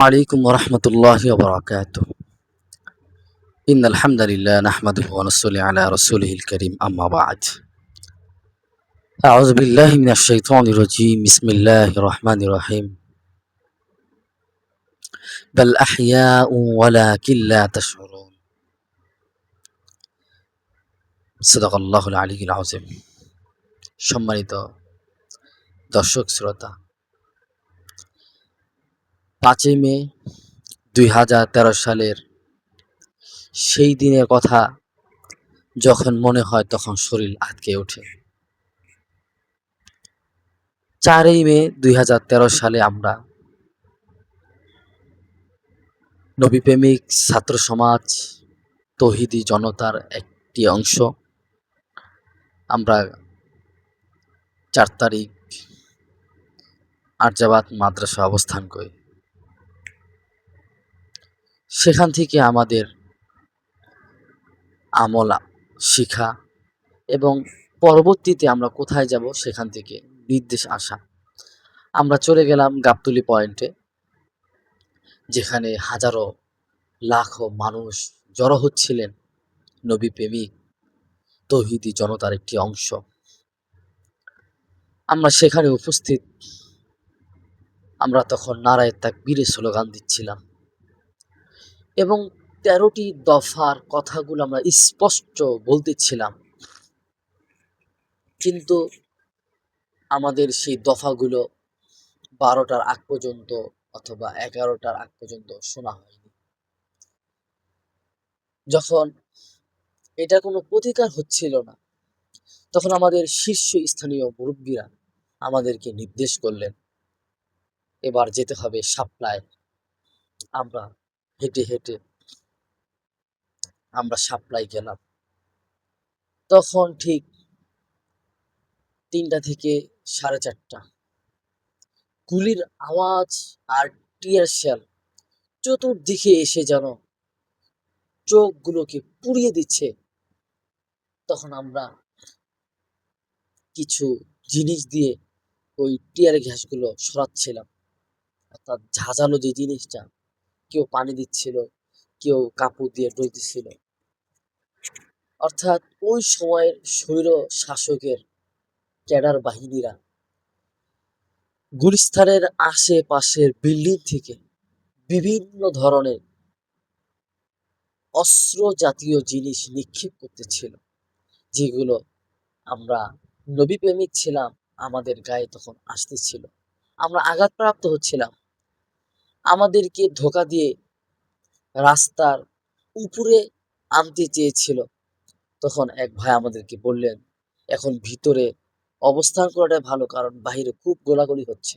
عليكم ورحمة الله وبركاته. إن الحمد لله نحمده ونصلي على رسوله الكريم أما بعد. أعوذ بالله من الشيطان الرجيم. بسم الله الرحمن الرحيم. بل أحياء ولكن لا تشعرون. صدق الله العلي العظيم. সম্মানিত দর্শক শ্রোতা, 5ই মে 2013 সালের সেই দিনের কথা যখন মনে হয় তখন শরীর আঁতকে ওঠে। 4ই মে 2013 সালে আমরা নবীপ্রেমিক ছাত্র সমাজ, তৌহিদি জনতার একটি অংশ আমরা 4 তারিখ আরজাবাদ মাদ্রাসা অবস্থান করি। সেখান থেকে আমাদের আমল শিখা এবং পরবর্তীতে আমরা কোথায় যাব সেখান থেকে নির্দেশ আসা। আমরা চলে গেলাম গাবতলী পয়েন্টে, যেখানে হাজারো লাখো মানুষ জড়ো হচ্ছিলেন। নবীপ্রেমিক তৌহিদি জনতার একটি অংশ। আমরা সেখানে উপস্থিত। আমরা তখন নারায়ে তাকবীরের স্লোগান দিচ্ছিলাম এবং 13টি দফার কথাগুলো আমরা স্পষ্ট বলতেছিলাম, কিন্তু আমাদের সেই দফাগুলো 12টার আগ পর্যন্ত অথবা 11টার আগ পর্যন্ত শোনা হয়নি। যখন এটা কোনো প্রতিকার হচ্ছিল না, তখন আমাদের শীর্ষস্থানীয় মুরব্বীরা আমাদেরকে নির্দেশ করলেন, এবার যেতে হবে শাপলায়। আমরা হেঁটে হেঁটে আমরা শাপলায় গেলাম। তখন ঠিক 3টা থেকে 4:30 গুলির আওয়াজ আর টিয়ার শেল চতুর্দিকে এসে যেন চোখগুলোকে পুড়িয়ে দিচ্ছে। তখন আমরা কিছু জিনিস দিয়ে ওই টিয়ার গ্যাসগুলো সরাচ্ছিলাম, অর্থাৎ ঝাঁঝালো যে জিনিসটা। কেউ পানি দিচ্ছিল, কেউ কাপড় দিয়ে ডলতেছিল। অর্থাৎ ওই সময়ের স্বৈর শাসকের ক্যাডার বাহিনীরা গুলিস্তানের আশেপাশের বিল্ডিং থেকে বিভিন্ন ধরনের অস্ত্র জাতীয় জিনিস নিক্ষেপ করতেছিল, যেগুলো আমরা নবীপ্রেমিক ছিলাম, আমাদের গায়ে তখন আসতেছিল। আমরা আঘাতপ্রাপ্ত হচ্ছিলাম। আমাদেরকে ধোঁকা দিয়ে রাস্তার উপরে আনতে চেয়েছিল। তখন এক ভাই আমাদেরকে বললেন, এখন ভিতরে অবস্থান করাটাই ভালো, কারণ বাইরে খুব গোলাগুলি হচ্ছে,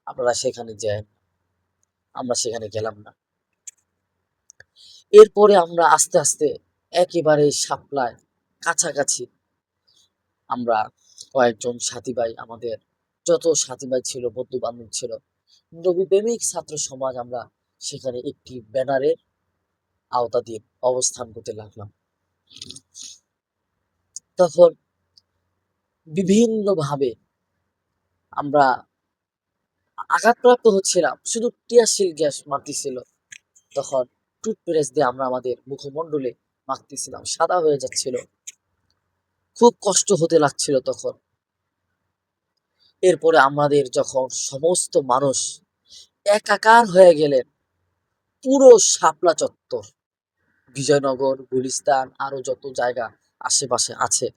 আপনারা সেখানে যান। আমরা সেখানে গেলাম না। এরপরে আমরা আস্তে আস্তে একেবারে শাপলায় কাছাকাছি আমরা কয়েকজন সাথী ভাই, আমাদের যত সাথী ভাই ছিল, বন্ধু বান্ধব ছিল, নবীপ্রেমিক ছাত্র সমাজ, আমরা সেখানে একটি ব্যানারের আওতাধীন অবস্থান করতে লাগলাম। তখন বিভিন্নভাবে আমরা আঘাতপ্রাপ্ত হচ্ছিলাম, শুধু টিয়ারশেল গ্যাস মারতেছিল। তখন টুথপেস্ট দিয়ে আমরা আমাদের মুখমণ্ডলে মাখতেছিলাম, সাদা হয়ে যাচ্ছিল, খুব কষ্ট হতে লাগছিল তখন। এরপরে আমাদের যখন সমস্ত মানুষ একাকার হয়ে গেলেন, পুরো শাপলা চত্বর, বিজয়নগর, গুলিস্তান, আরো যত জায়গা আশেপাশে আছে,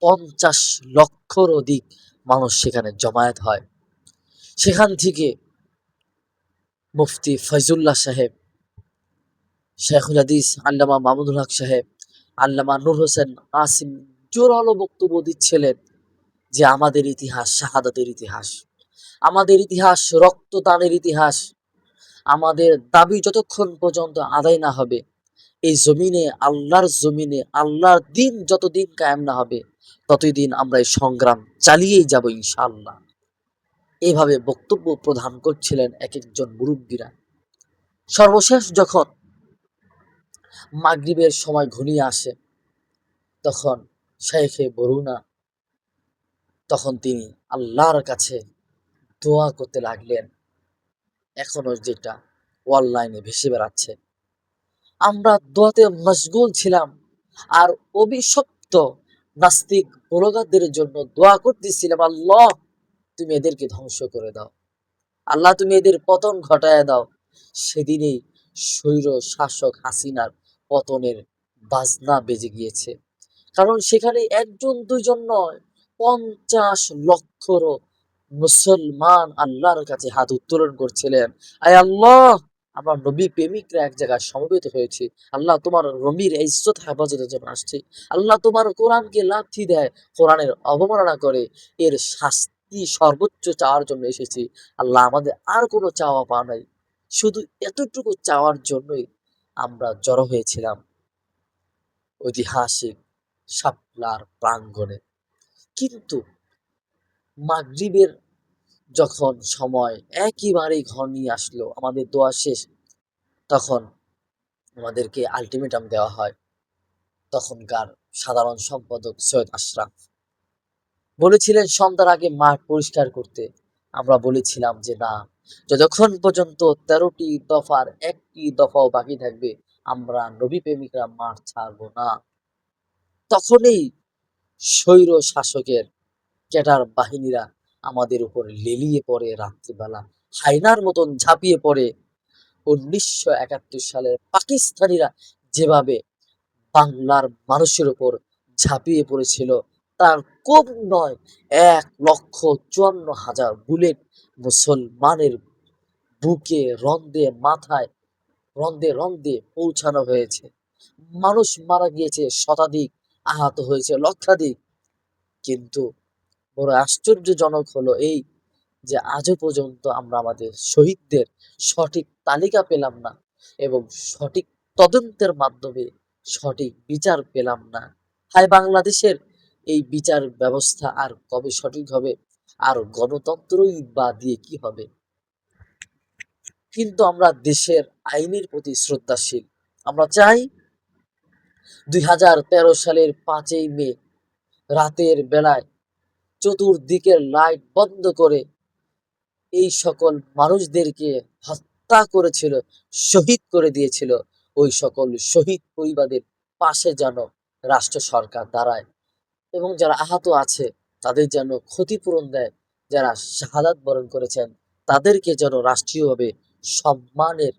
50 লক্ষর অধিক মানুষ সেখানে জমায়েত হয়। সেখান থেকে মুফতি ফয়জুল্লাহ সাহেব, শেখুল হাদিস আল্লামা মামুনুল হক সাহেব, আল্লামা নূর হোসেন আসিম জোরালো বক্তব্য দিচ্ছিলেন যে আমাদের ইতিহাস শাহাদাতের ইতিহাস, আমাদের ইতিহাস রক্তদানের ইতিহাস। আমাদের দাবি যতক্ষণ পর্যন্ত আদায় না হবে, এই জমিনে, আল্লাহর জমিনে আল্লাহর দিন যতদিন কায়েম না হবে, ততদিন আমরা এই সংগ্রাম চালিয়েই যাব ইনশাআল্লাহ। এইভাবে বক্তব্য প্রদান করছিলেন এক একজন মুরব্বীরা। সর্বশেষ যখন মাগরিবের সময় ঘনিয়ে আসে, তখন শেখে বরুণা, তখন তিনি আল্লাহর কাছে দোয়া করতে লাগলেন। এখনো যেটা অনলাইনে ভেসে বেড়াচ্ছে। আমরা দোয়াতে মশগুল ছিলাম আর অভিশপ্ত নাস্তিক ব্লগারদের জন্য দোয়া করতেছিলাম, আল্লাহ তুমি এদেরকে ধ্বংস করে দাও, আল্লাহ তুমি এদের পতন ঘটায় দাও। সেদিনেই স্বৈর শাসক হাসিনার পতনের বাজনা বেজে গিয়েছে। কারণ সেখানে একজন দুজন নয়, 50 লক্ষরও মুসলমান আল্লাহর কাছে হাত উত্তোলন করছিলেন। আয় আল্লাহ, আমরা নবী প্রেমিকরা এক জায়গায় সমবেত হয়েছি। আল্লাহ তোমার নবীর ইজ্জত হেফাজতের জন্য আসছি। আল্লাহ তোমার কোরআনকে লাথি দেয়, কোরআনের অবমাননা করে, এর শাস্তি সর্বোচ্চ চাওয়ার জন্য এসেছি। আল্লাহ আমাদের আর কোনো চাওয়া পাওয়া নাই, শুধু এতটুকু চাওয়ার জন্যই আমরা জড়ো হয়েছিলাম ঐতিহাসিক শাপলার প্রাঙ্গণে। কিন্তু মাগরিবের যখন সময় একেবারেই ঘনিয়ে আসলো, আমাদের দোয়া শেষ, তখন আমাদেরকে আলটিমেটাম দেওয়া হয়। তখনকার সাধারণ সম্পাদক সৈয়দ আশরাফ বলেছিলেন সন্ধ্যার আগে মাঠ পরিষ্কার করতে। আমরা বলেছিলাম যে না, যতক্ষণ পর্যন্ত 13টি দফার একটি দফাও বাকি থাকবে আমরা নবী প্রেমিকরা মাঠ ছাড়বো না। তখনই স্বৈর শাসকের ক্যাডার বাহিনীরা আমাদের উপর লেলিয়ে পড়ে, রাত্রিবেলা হায়নার মতন ঝাঁপিয়ে পড়ে। 1971 সালের পাকিস্তানিরা যেভাবে বাংলার মানুষের উপর ঝাঁপিয়ে পড়েছিল, তার কম নয়, 1,54,000 বুলেট মুসলমানের বুকে, রন্দে, মাথায়, রন্দে রন্দে পৌঁছানো হয়েছে। মানুষ মারা গিয়েছে শতাধিক, আহত হয়েছে লক্ষাধিক। কিন্তু বড় আশ্চর্যজনক হলো এই যে আজও পর্যন্ত আমরা আমাদের শহীদদের সঠিক তালিকা পেলাম না এবং সঠিক তদন্তের মাধ্যমে সঠিক বিচার পেলাম না। হায় বাংলাদেশের এই বিচার ব্যবস্থা আর কবে সঠিক হবে? আর গণতন্ত্রই বা দিয়ে কি হবে? কিন্তু আমরা দেশের আইনের প্রতি শ্রদ্ধাশীল। আমরা চাই 2013 সালের 5ই মে রাতের বেলায় চতুর্দিকের লাইট বন্ধ করে এই সকল মানুষদেরকে হত্যা করেছিল, শহীদ করে দিয়েছিল, ওই সকল শহীদ পরিবারের পাশে যেন রাষ্ট্র সরকার দাঁড়ায় এবং যারা আহত আছে তাদের যেন ক্ষতিপূরণ দেয়। যারা শাহাদাত বরণ করেছেন তাদেরকে যেন রাষ্ট্রীয়ভাবে সম্মানের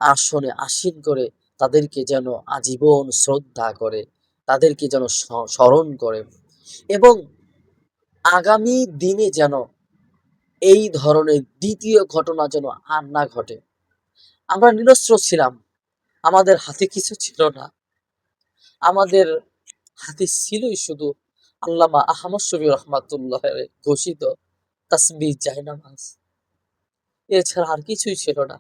আসনে আসীন করে, তাদেরকে যেন আজীবন শ্রদ্ধা করে, তাদেরকে যেন স্মরণ করে এবং আগামী দিনে যেন এই ধরনের দ্বিতীয় ঘটনা যেন আর না ঘটে। আমরা নিরস্ত্র ছিলাম, আমাদের হাতে কিছু ছিল না, আমাদের হাতে ছিলই শুধু আল্লামা আহমদ শফি রহমাতুল্লাহ ঘোষিত তাসবিহ জায়নামাজ, এছাড়া আর কিছুই ছিল না।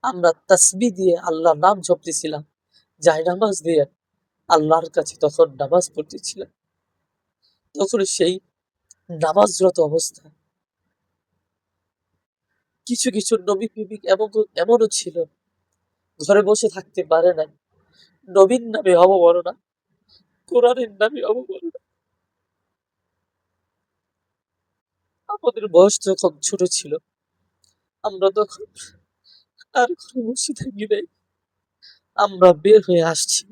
আমরা তাসবিহ দিয়ে আল্লাহর নাম জপতেছিলাম, জায়নামাজ দিয়ে আল্লাহর কাছে তখন নামাজ পড়তেছিলাম। তখন সেই নামাজরত অবস্থা কিছু কিছু নবী প্রেমিক এমনও ছিল ঘরে বসে থাকতে পারে না, নবীর নামে অবমাননা, কোরআনের নামে অবমাননা। আমাদের বয়স যখন ছোট ছিল, আমরা তখন আর ঘরে বসে থাকি নাই, আমরা বের হয়ে আসছি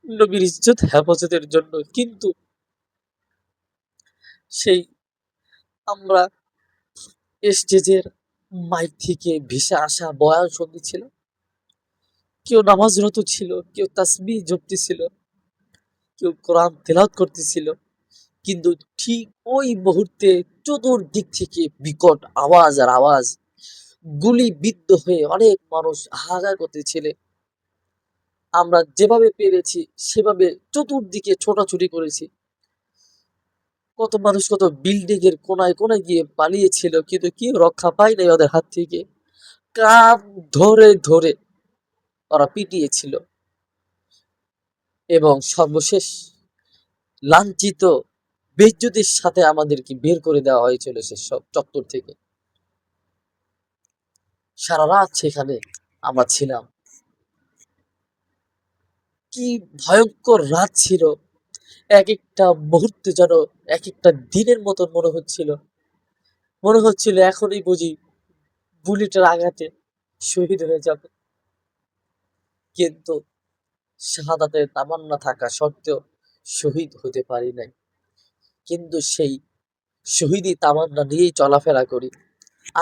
নবীর ইজ্জত হেফাজতের জন্য। কিন্তু সেই আমরা স্টেজের মাইক থেকে ভেসে আসা বয়ান শুনতেছিল, কেউ নামাজরত ছিল, কেউ তাসবিহ জপতেছিল, কেউ কোরআন তেলাওয়াত করতেছিল। কিন্তু ঠিক ওই মুহূর্তে চতুর্দিক থেকে বিকট আওয়াজ আর আওয়াজ, গুলি বিদ্ধ হয়ে অনেক মানুষ হাহাকার করতেছিল। আমরা যেভাবে পেরেছি সেভাবে চতুর্দিকে ছোটাছুটি করেছি। কত মানুষ কত বিল্ডিং এর কোনায় কোনায় গিয়ে পালিয়েছিল, কিন্তু কেউ রক্ষা পায় নাই ওদের হাত থেকে। কান ধরে ধরে ওরা পিটিয়েছিল এবং সর্বশেষ লাঞ্ছিত বেইজ্জতির সাথে আমাদেরকে বের করে দেওয়া হয়েছিল সেসব চত্বর থেকে। সারা রাত সেখানে আমরা ছিলাম। কি ভয়ঙ্কর রাত ছিল! এক একটা মুহূর্তে যেন এক একটা দিনের মতন মনে হচ্ছিল। মনে হচ্ছিল এখনই বুঝি বুলেটের আঘাতে শহীদ হয়ে যাবে, কিন্তু শাহাদাতের তামান্না থাকা সত্ত্বেও শহীদ হতে পারি নাই। কিন্তু সেই শহীদি তামান্না নিয়েই চলাফেরা করি।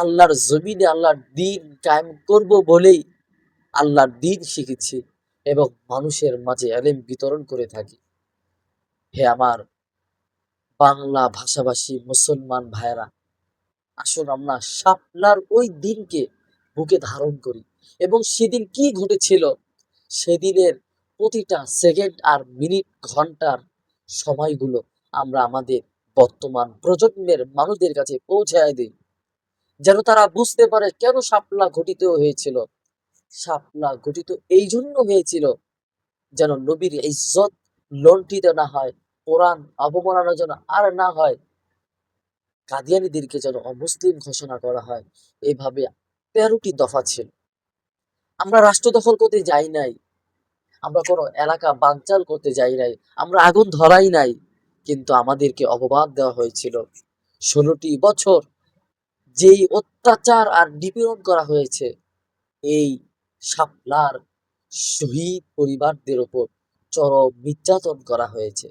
আল্লাহর জমিনে আল্লাহর দিন কায়েম করব বলেই আল্লাহর দিন শিখেছি এবং মানুষের মাঝে এলেম বিতরণ করে থাকি। হে আমার বাংলা ভাষাভাষী মুসলমান ভাইয়েরা, আসুন আমরা শাপলার ওই দিনকে বুকে ধারণ করি এবং সেদিন কি ঘটেছিল সেদিনের প্রতিটা সেকেন্ড আর মিনিট ঘন্টার সময়গুলো আমরা আমাদের বর্তমান প্রজন্মের মানুষদের কাছে পৌঁছায় দিই, যেন তারা বুঝতে পারে কেন শাপলা ঘটিত হয়েছিল। শাপলা ঘটিত এই জন্য হয়েছিল যেন নবীর ইজ্জত লণ্ঠিত না হয়, কোরআন অবমাননা যেন আর না হয়, কাদিয়ানীদেরকে যেন অমুসলিম ঘোষণা করা হয়। এইভাবে 13টি দফা ছিল। আমরা রাষ্ট্র দখল করতে যাই নাই, আমরা কোনো এলাকা বানচাল করতে যাই নাই, আমরা আগুন ধরাই নাই, কিন্তু আমাদেরকে অপবাদ দেওয়া হয়েছিল। 16টি বছর যেই অত্যাচার আর নিপীড়ন করা হয়েছে, এই শাপলার শহীদ পরিবারদের ওপর চরম নির্যাতন করা হয়েছে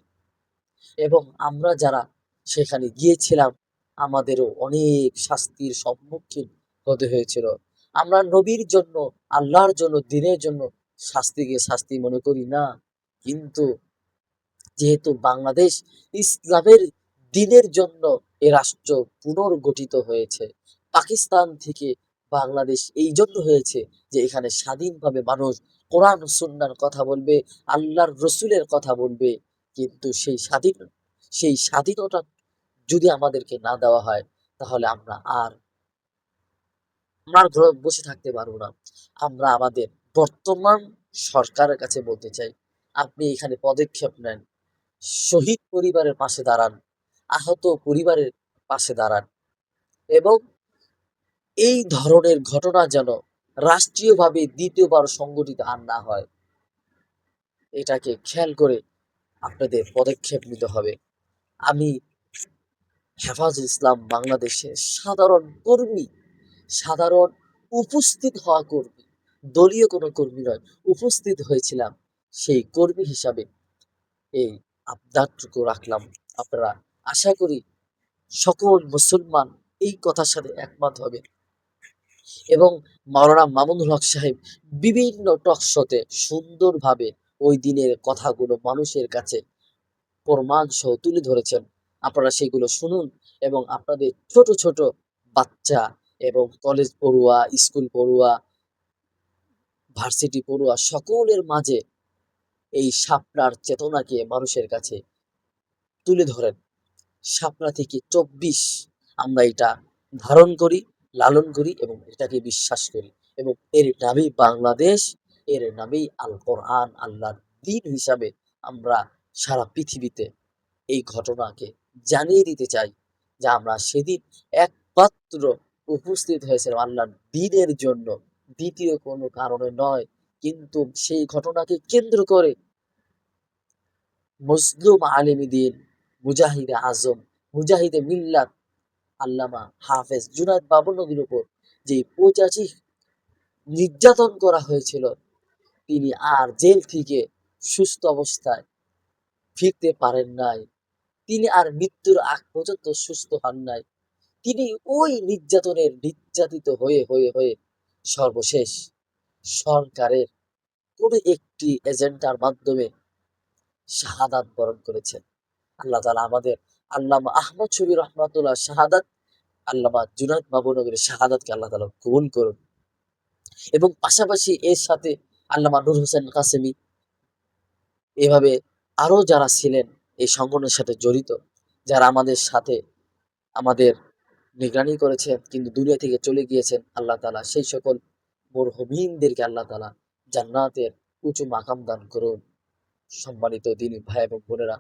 এবং আমরা যারা সেখানে গিয়েছিলাম আমাদেরও অনেক শাস্তির সম্মুখীন হতে হয়েছিল। আমরা নবীর জন্য, আল্লাহর জন্য, দিনের জন্য শাস্তিকে শাস্তি মনে করি না, কিন্তু যেহেতু বাংলাদেশ ইসলামের দিনের জন্য এ রাষ্ট্র পুনর্গঠিত হয়েছে, পাকিস্তান থেকে বাংলাদেশ এই জন্য হয়েছে যে এখানে স্বাধীনভাবে মানুষ কোরআন সুন্নাহর কথা বলবে, আল্লাহর রসুলের কথা বলবে। কিন্তু সেই স্বাধীনতা যদি আমাদেরকে না দেওয়া হয়, তাহলে আমরা আর ঘরে বসে থাকতে পারবো না। আমরা আমাদের বর্তমান সরকারের কাছে বলতে চাই, আপনি এখানে পদক্ষেপ নেন, শহীদ পরিবারের পাশে দাঁড়ান, আহত পরিবারের পাশে দাঁড়ান এবং এই ধরনের ঘটনা যেন রাষ্ট্রীয়ভাবে দ্বিতীয়বার সংঘটিত আর না হয়, এটাকে খেয়াল করে আপনাদের পদক্ষেপ নিতে হবে। আমি হেফাজুল ইসলাম বাংলাদেশের সাধারণ কর্মী, সাধারণ উপস্থিত হওয়া কর্মী, দলীয় কোনো কর্মী নয়, উপস্থিত হয়েছিলাম, সেই কর্মী হিসাবে এই আবদারটুকু রাখলাম। আপনারা আশা করি সকল মুসলমান এই কথার সাথে একমত হবে এবং মাওলানা মামুনুল হক সাহেব বিভিন্ন টক শোতে সুন্দরভাবে ওই দিনের কথাগুলো মানুষের কাছে প্রমাণ সহ তুলে ধরেছেন। আপনারা সেগুলো শুনুন এবং আপনাদের ছোট ছোট বাচ্চা এবং কলেজ পড়ুয়া, স্কুল পড়ুয়া, ভার্সিটি পড়ুয়া সকলের মাঝে এই শাপলার চেতনাকে মানুষের কাছে তুলে ধরেন। শাপলা থেকে 24 আমরা এটা ধারণ করি, লালন করি এবং এটাকে বিশ্বাস করি এবং এর নামেই বাংলাদেশ, এর নামেই আল কোরআন, আল্লাহর দ্বীন হিসাবে আমরা সারা পৃথিবীতে এই ঘটনাকে জানিয়ে দিতে চাই যে আমরা সেদিন একমাত্র উপস্থিত হয়েছিলাম আল্লাহর দ্বীনের জন্য, দ্বিতীয় কোনো কারণে নয়। কিন্তু সেই ঘটনাকে কেন্দ্র করে মজলুম আলেমী দ্বীন, মুজাহিদে আজম, মুজাহিদে মিল্লাত আল্লামা হাফেজ জুনায়েদ বাবুনগীর উপর যে 85 নির্যাতন করা হয়েছিল, তিনি আর জেল থেকে সুস্থ অবস্থায় ফিরতে পারেন নাই, তিনি আর মৃত্যুর আগ পর্যন্ত সুস্থ হন নাই। তিনি ওই নির্যাতনের নির্যাতিত হয়ে হয়ে হয়ে সর্বশেষ সরকারের কোন একটি এজেন্ডার মাধ্যমে শাহাদাত বরণ করেছেন। আল্লাহ তাআলা আমাদের আল্লামা আহমদ শফি রহমাতুল্লাহ শাহাদাত, আল্লামা জুনায়েদ বাবুনগরের শাহাদাতকে আল্লাহ তাআলা কবুল করুন এবং পাশাপাশি এর সাথে আল্লামা নূর হোসেন কাসেমী, এভাবে আরো যারা ছিলেন এই সংগঠনের সাথে জড়িত, যারা আমাদের সাথে আমাদের নিগরানি করেছেন কিন্তু দুনিয়া থেকে চলে গিয়েছেন, আল্লাহ তাআলা সেই সকল মরহুমিনদেরকে আল্লাহ তাআলা জান্নাতের উঁচু মাকাম দান করুন। সম্মানিত দিনী ভাই এবং বোনেরা,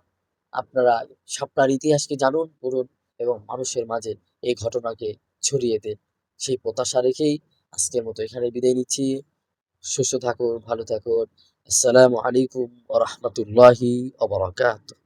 আপনারা শাপলার ইতিহাসকে জানুন, পড়ুন এবং মানুষের মাঝে এই ঘটনাকে ছড়িয়ে দেন। সেই প্রত্যাশা রেখেই আজকের মতো এখানে বিদায় নিচ্ছি। সুস্থ থাকুন, ভালো থাকুন। আসসালামু আলাইকুম ওয়া রাহমাতুল্লাহি ওয়া বারাকাতুহু।